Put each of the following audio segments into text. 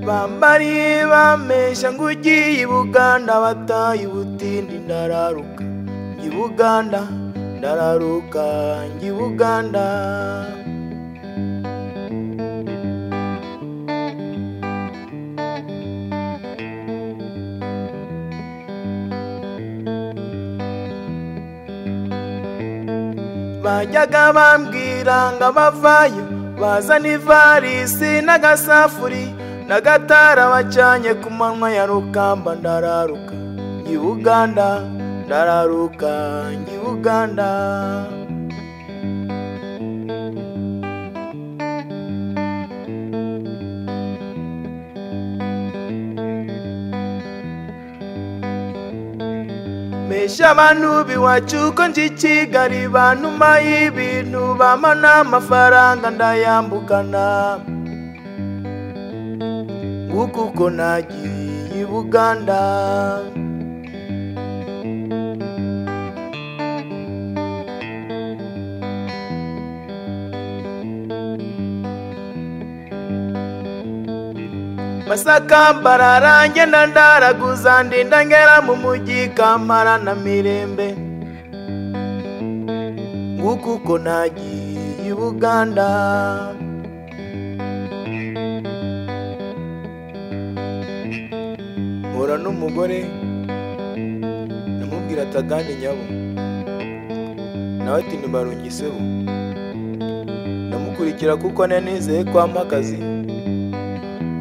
bambari bamesha ngugiye i Buganda bataye ubutindi ndararuka ngi Buganda ndararuka ngi Buganda bajyaga bambwira ngo bavayo bazana ivarisi n'agasafuri n'agatara bacanye ku manywa ya Rukamba ndararuka ngi Buganda ndararuka ngi Buganda mesha abantu biwacu ko nji Kigali bantuma y'ibintu bamana amafaranga ndayambukana nguko uko nagiye i Buganda Masaka Mbarara ngenda ndaraguza ndinda ngera mu mujyi Kampala na Mirembe nguko uko nagiye i Buganda mpura n'umugore namubwira atagane nyabo nawe ati ntibarungiseho ndamukurikira kuko nizeye kwa makazi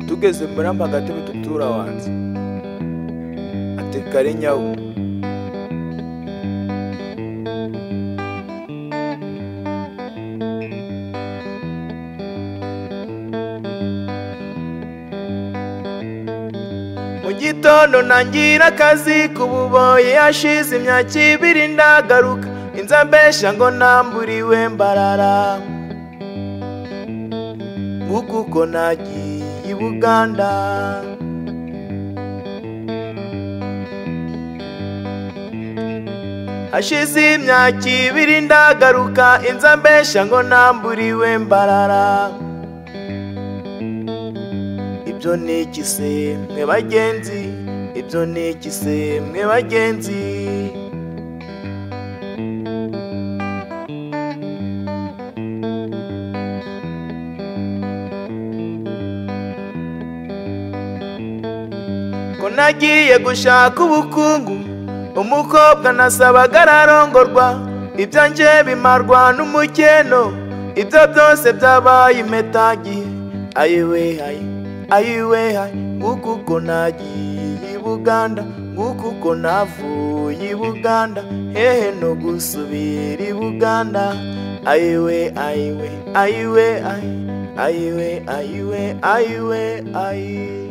tugeze muri agatebe tutura wanze ate kare nyawo mu gitondo nangira akazi kububoye yashize imyaka 2 ndagaruka inzambesha ngo namburiwe Mbarara nguko uko nagiye i Buganda hashize imyaka 2 ndagaruka inzambesha ngo namburiwe Mbarara ibyo niki se mwe bagenzi ibyo niki se mwe bagenzi ko nagiye gushaka ubukungu umukobwa nasabaga ararongorwa ibyanjye bimarwa n'umukeno ibyo byose byabaye impetagihe ayiwe ayiwe nguko uko nagiye i Buganda nguko uko navuye i Buganda hehe no gusubira i Buganda ayiwe ayiwe ayiwe ayiwe ayiwe ayiwe ayiwe